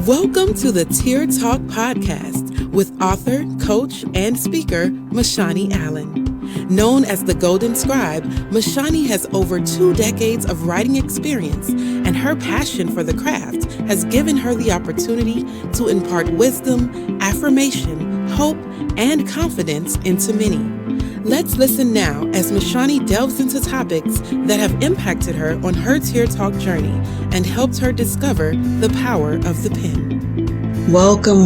Welcome to the Tear Talk Podcast with author, coach, and speaker, MaShani Allen. Known as the Golden Scribe, MaShani has over 2 decades of writing experience, and her passion for the craft has given her the opportunity to impart wisdom, affirmation, hope, and confidence into many. Let's listen now as MaShani delves into topics that have impacted her on her Tear Talk journey and helped her discover the power of the pen. Welcome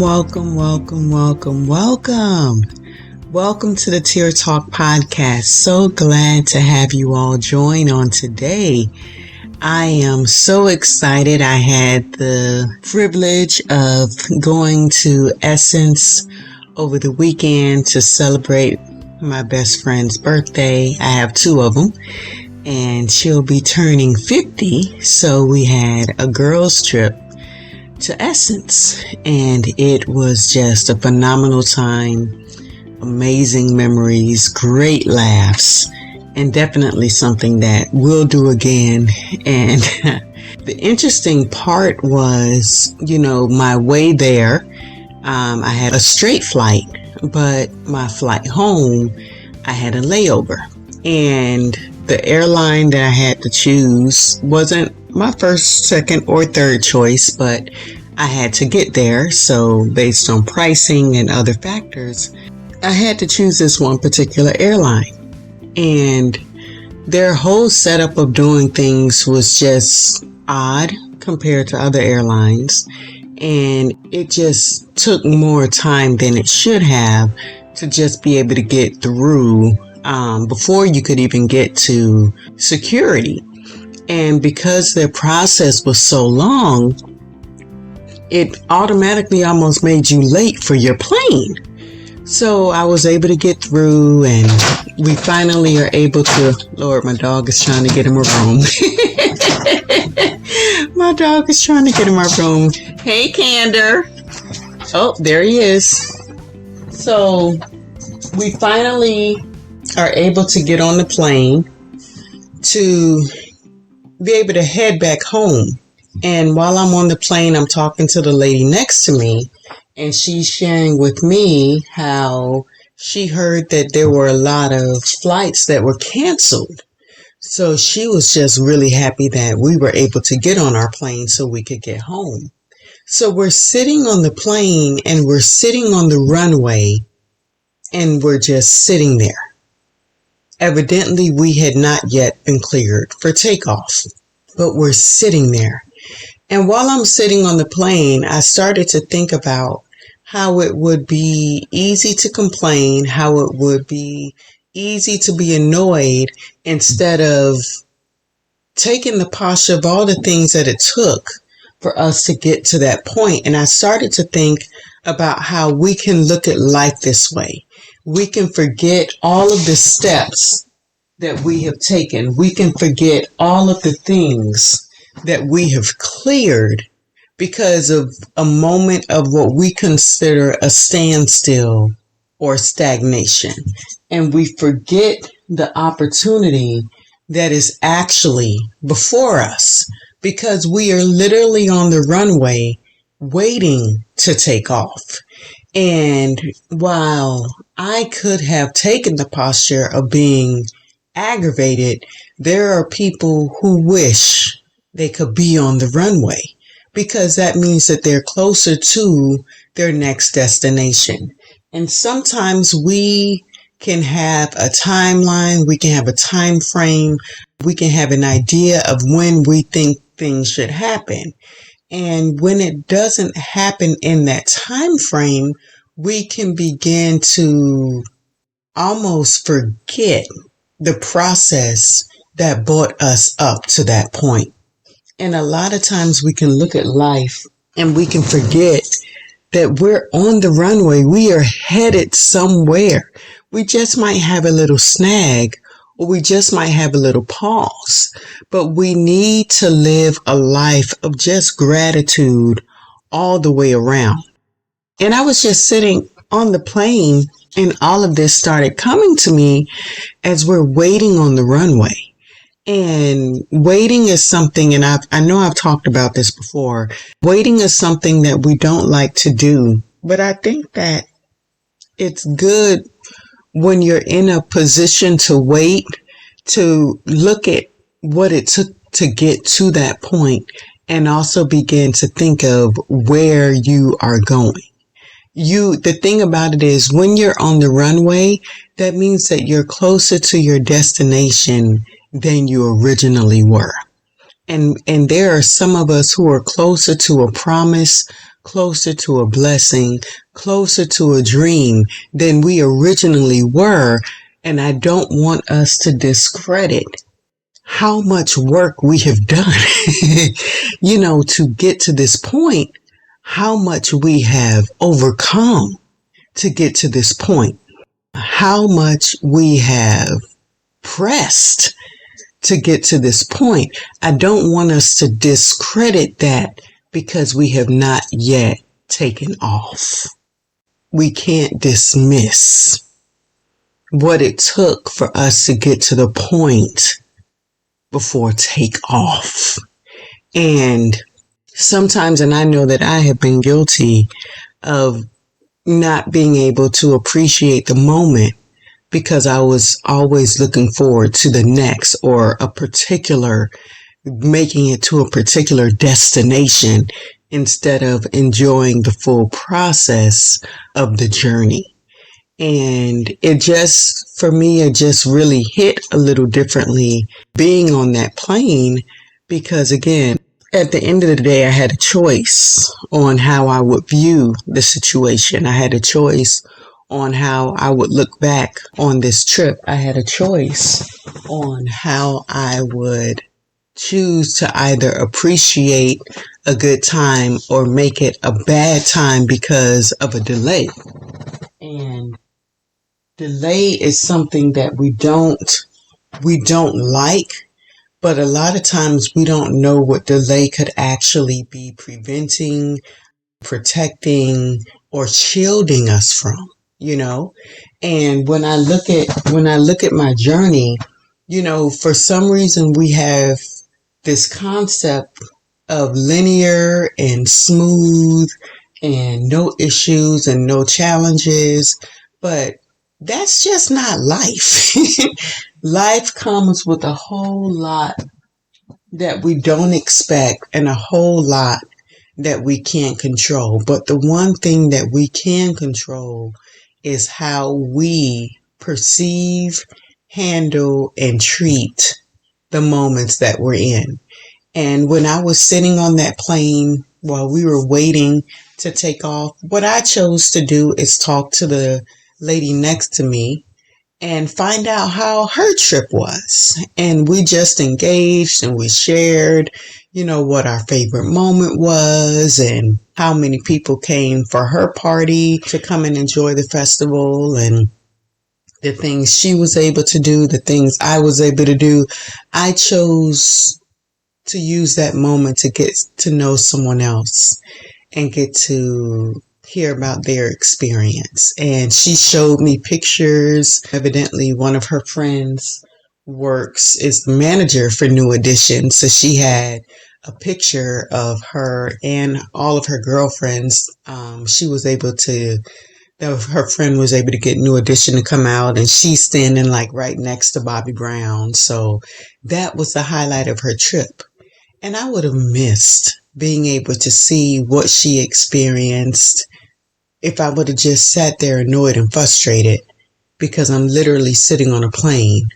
to the Tear Talk podcast. So glad to have you all join on today. I am so excited. I had the privilege of going to Essence over the weekend to celebrate my best friend's birthday. I have 2 of them, and she'll be turning 50. So we had a girls' trip to Essence, and it was just a phenomenal time. Amazing memories, great laughs, and definitely something that we'll do again. And the interesting part was, my way there, I had a straight flight, but my flight home, I had a layover. And the airline that I had to choose wasn't my first, second, or third choice, but I had to get there. So based on pricing and other factors, I had to choose this one particular airline. And their whole setup of doing things was just odd compared to other airlines. And it just took more time than it should have to just be able to get through before you could even get to security. And because their process was so long, it automatically almost made you late for your plane. So I was able to get through, and we finally are able to, Lord, my dog is trying to get in my room. My dog is trying to get in my room. Hey, Candor. Oh, there he is. So we finally are able to get on the plane to be able to head back home. And while I'm on the plane, I'm talking to the lady next to me, and she's sharing with me how she heard that there were a lot of flights that were canceled. So she was just really happy that we were able to get on our plane so we could get home. So we're sitting on the plane, and we're sitting on the runway, and we're just sitting there. Evidently, we had not yet been cleared for takeoff, but we're sitting there. And while I'm sitting on the plane, I started to think about how it would be easy to complain, how it would be easy to be annoyed, instead of taking the posture of all the things that it took for us to get to that point. And I started to think about how we can look at life this way. We can forget all of the steps that we have taken. We can forget all of the things that we have cleared because of a moment of what we consider a standstill or stagnation. And we forget the opportunity that is actually before us, because we are literally on the runway waiting to take off. And while I could have taken the posture of being aggravated, there are people who wish they could be on the runway, because that means that they're closer to their next destination. And sometimes we can have a timeline, we can have a time frame, we can have an idea of when we think things should happen. And when it doesn't happen in that time frame, we can begin to almost forget the process that brought us up to that point. And a lot of times we can look at life and we can forget that we're on the runway. We are headed somewhere. We just might have a little snag, or we just might have a little pause. But we need to live a life of just gratitude all the way around. And I was just sitting on the plane, and all of this started coming to me as we're waiting on the runway. And waiting is something, and I know I've talked about this before. Waiting is something that we don't like to do, but I think that it's good when you're in a position to wait, to look at what it took to get to that point and also begin to think of where you are going. The thing about it is when you're on the runway, that means that you're closer to your destination than you originally were. And there are some of us who are closer to a promise, closer to a blessing, closer to a dream than we originally were. And I don't want us to discredit how much work we have done, to get to this point, how much we have overcome to get to this point, how much we have pressed to get to this point. I don't want us to discredit that because we have not yet taken off. We can't dismiss what it took for us to get to the point before take off. And sometimes, and I know that I have been guilty of not being able to appreciate the moment because I was always looking forward to the next or making it to a particular destination instead of enjoying the full process of the journey. And for me, it just really hit a little differently being on that plane because, again, at the end of the day, I had a choice on how I would view the situation. I had a choice on how I would look back on this trip. I had a choice on how I would choose to either appreciate a good time or make it a bad time because of a delay. And delay is something that we don't like, but a lot of times we don't know what delay could actually be preventing, protecting, or shielding us from, And when I look at my journey, for some reason we have this concept of linear and smooth and no issues and no challenges, but that's just not life. Life comes with a whole lot that we don't expect and a whole lot that we can't control. But the one thing that we can control is how we perceive, handle, and treat the moments that we're in. And when I was sitting on that plane while we were waiting to take off, what I chose to do is talk to the lady next to me and find out how her trip was. And we just engaged and we shared, what our favorite moment was and how many people came for her party to come and enjoy the festival and the things she was able to do, the things I was able to do. I chose to use that moment to get to know someone else and get to hear about their experience. And she showed me pictures. Evidently, one of her friends is the manager for New Edition. So she had a picture of her and all of her girlfriends. Her friend was able to get New Edition to come out, and she's standing right next to Bobby Brown. So that was the highlight of her trip. And I would have missed being able to see what she experienced if I would have just sat there annoyed and frustrated because I'm literally sitting on a plane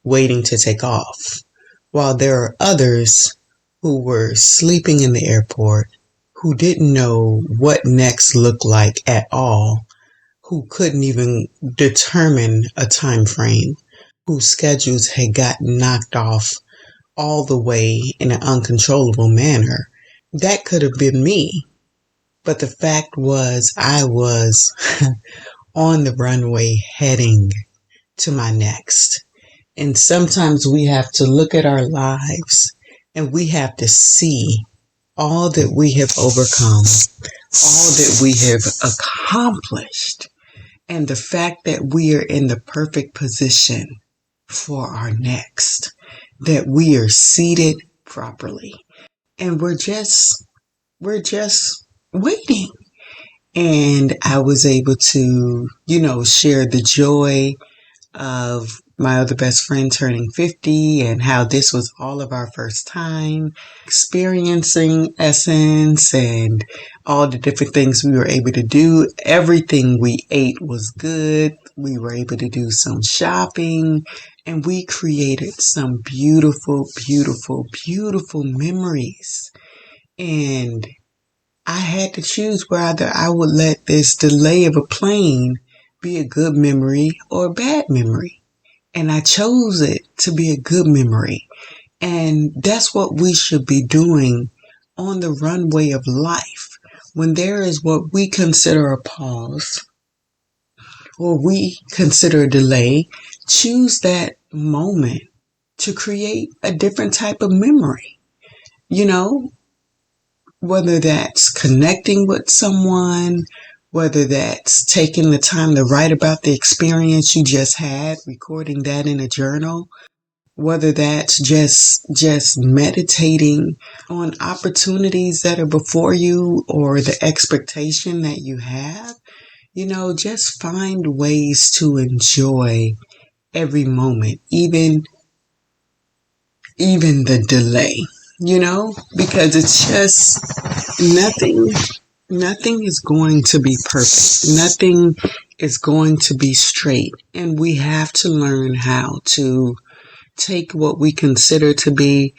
waiting to take off, while there are others who were sleeping in the airport, who didn't know what next looked like at all, who couldn't even determine a time frame, whose schedules had gotten knocked off all the way in an uncontrollable manner. That could have been me. But the fact was, I was on the runway heading to my next. And sometimes we have to look at our lives and we have to see all that we have overcome, all that we have accomplished, and the fact that we are in the perfect position for our next. that we are seated properly. And we're just waiting. And I was able to, share the joy of my other best friend turning 50 and how this was all of our first time experiencing Essence and all the different things we were able to do. Everything we ate was good. We were able to do some shopping and we created some beautiful, beautiful, beautiful memories. And I had to choose whether I would let this delay of a plane be a good memory or a bad memory. And I chose it to be a good memory. And that's what we should be doing on the runway of life. When there is what we consider a pause or we consider a delay, choose that moment to create a different type of memory. Whether that's connecting with someone, whether that's taking the time to write about the experience you just had, recording that in a journal, whether that's just meditating on opportunities that are before you or the expectation that you have, just find ways to enjoy every moment, even the delay, because it's just nothing is going to be perfect. Nothing is going to be straight. And we have to learn how to take what we consider to be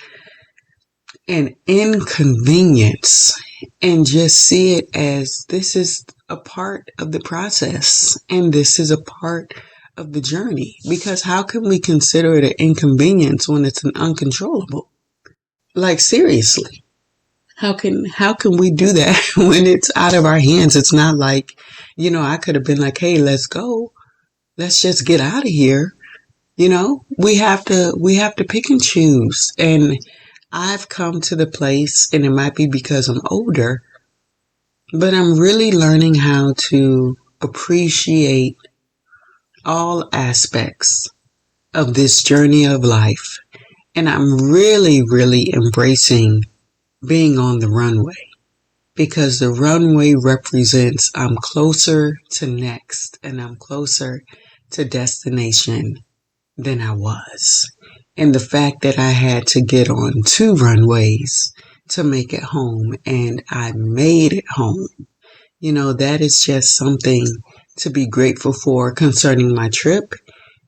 an inconvenience and just see it as this is a part of the process and this is a part of the journey. Because how can we consider it an inconvenience when it's an uncontrollable? Like, seriously. How can we do that when it's out of our hands? It's not like, I could have been like, hey, let's go. Let's just get out of here. We have to pick and choose. And I've come to the place, and it might be because I'm older, but I'm really learning how to appreciate all aspects of this journey of life. And I'm really, really embracing being on the runway, because the runway represents I'm closer to next and I'm closer to destination than I was. And the fact that I had to get on 2 runways to make it home and I made it home, that is just something to be grateful for concerning my trip.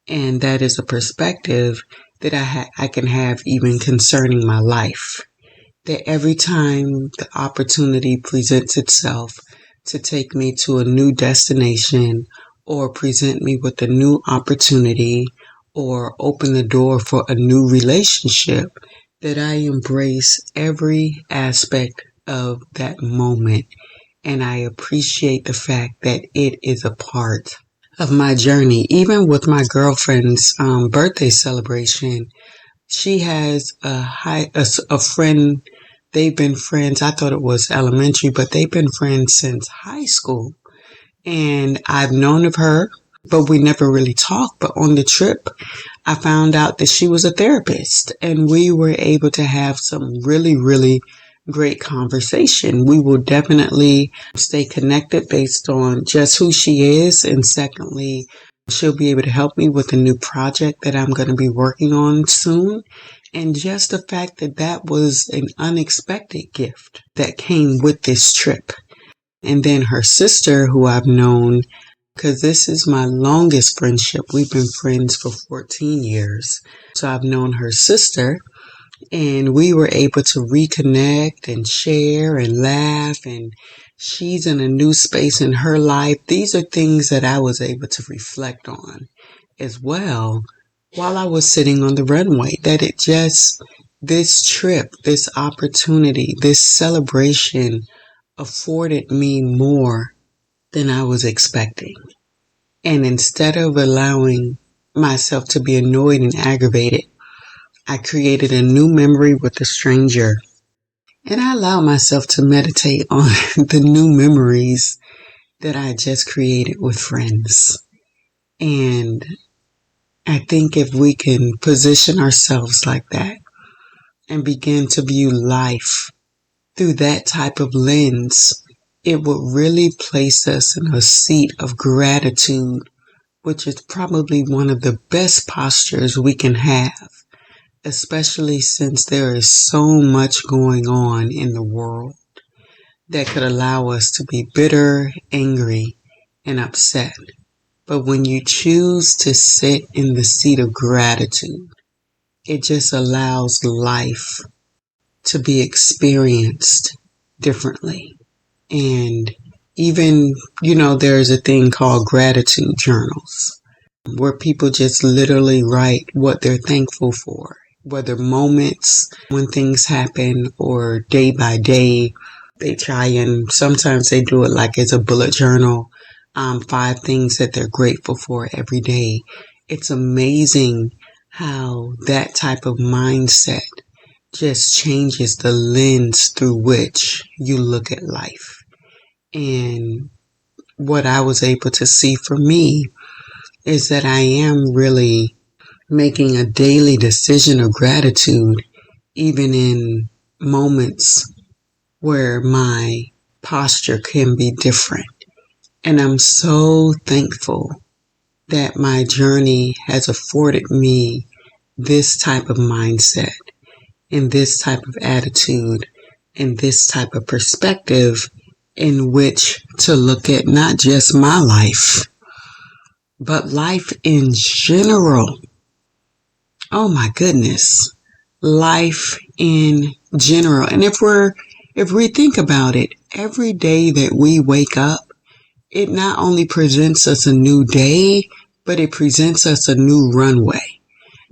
And that is a perspective that I can have even concerning my life. That every time the opportunity presents itself to take me to a new destination or present me with a new opportunity or open the door for a new relationship, that I embrace every aspect of that moment. And I appreciate the fact that it is a part of my journey. Even with my girlfriend's birthday celebration, she has a friend. They've been friends. I thought it was elementary, but they've been friends since high school. And I've known of her, but we never really talked. But on the trip, I found out that she was a therapist, and we were able to have some really, really great conversation. We will definitely stay connected based on just who she is. And secondly, she'll be able to help me with a new project that I'm going to be working on soon. And just the fact that that was an unexpected gift that came with this trip. And then her sister, who I've known, because this is my longest friendship. We've been friends for 14 years. So I've known her sister, and we were able to reconnect and share and laugh. And she's in a new space in her life. These are things that I was able to reflect on as well while I was sitting on the runway. That this trip, this opportunity, this celebration afforded me more than I was expecting. And instead of allowing myself to be annoyed and aggravated, I created a new memory with a stranger. And I allow myself to meditate on the new memories that I just created with friends. And I think if we can position ourselves like that and begin to view life through that type of lens, it would really place us in a seat of gratitude, which is probably one of the best postures we can have, especially since there is so much going on in the world that could allow us to be bitter, angry, and upset. But when you choose to sit in the seat of gratitude, it just allows life to be experienced differently. And even, there's a thing called gratitude journals where people just literally write what they're thankful for, whether moments when things happen or day by day. They try, and sometimes they do it like it's a bullet journal, 5 things that they're grateful for every day. It's amazing how that type of mindset just changes the lens through which you look at life. And what I was able to see for me is that I am really making a daily decision of gratitude, even in moments where my posture can be different. And I'm so thankful that my journey has afforded me this type of mindset and this type of attitude and this type of perspective in which to look at not just my life, but life in general. Oh my goodness. Life in general. And if we think about it, every day that we wake up, it not only presents us a new day, but it presents us a new runway.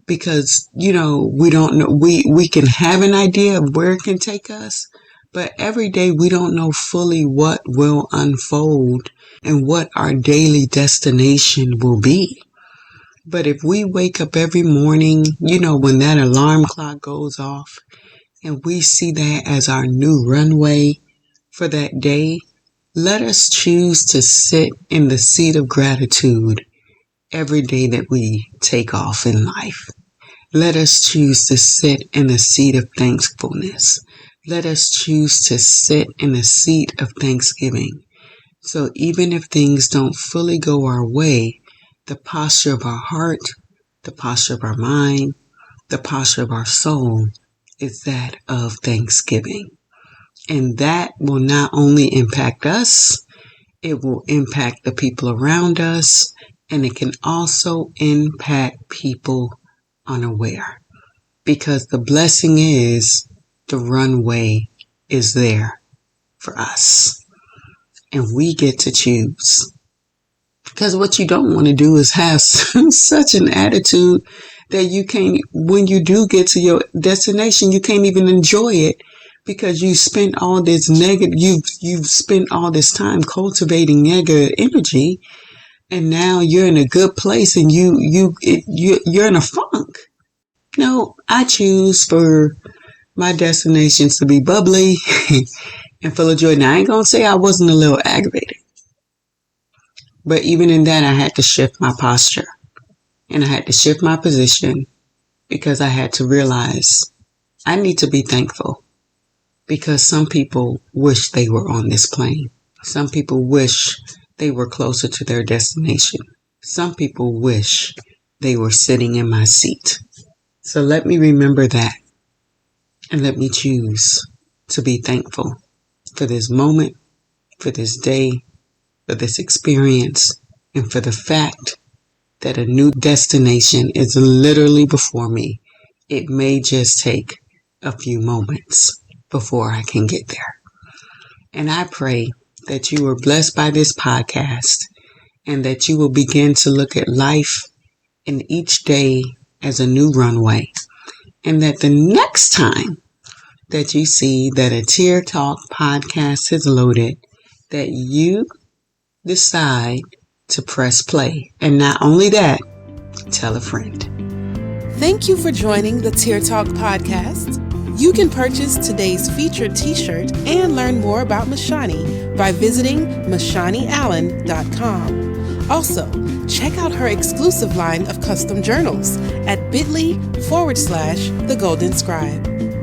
Because, we don't know, we can have an idea of where it can take us, but every day we don't know fully what will unfold and what our daily destination will be. But if we wake up every morning, when that alarm clock goes off and we see that as our new runway for that day, let us choose to sit in the seat of gratitude every day that we take off in life. Let us choose to sit in the seat of thankfulness. Let us choose to sit in the seat of thanksgiving. So even if things don't fully go our way, the posture of our heart, the posture of our mind, the posture of our soul is that of thanksgiving. And that will not only impact us, it will impact the people around us, and it can also impact people unaware. Because the blessing is the runway is there for us. And we get to choose. Because what you don't want to do is have such an attitude that you can't, when you do get to your destination, you can't even enjoy it because you spent all this you've spent all this time cultivating negative energy, and now you're in a good place and you're in a funk. No, I choose for my destinations to be bubbly and full of joy. Now, I ain't gonna say I wasn't a little aggravated, but even in that, I had to shift my posture and I had to shift my position because I had to realize I need to be thankful because some people wish they were on this plane. Some people wish they were closer to their destination. Some people wish they were sitting in my seat. So let me remember that and let me choose to be thankful for this moment, for this day, for this experience, and for the fact that a new destination is literally before me. It may just take a few moments before I can get there. And I pray that you are blessed by this podcast and that you will begin to look at life and each day as a new runway. And that the next time that you see that a Tear Talk podcast is loaded, that you decide to press play. And not only that, tell a friend. Thank you for joining the Tear Talk podcast. You can purchase today's featured t-shirt and learn more about MaShani by visiting MaShaniAllen.com. Also, check out her exclusive line of custom journals at bit.ly/The Golden Scribe.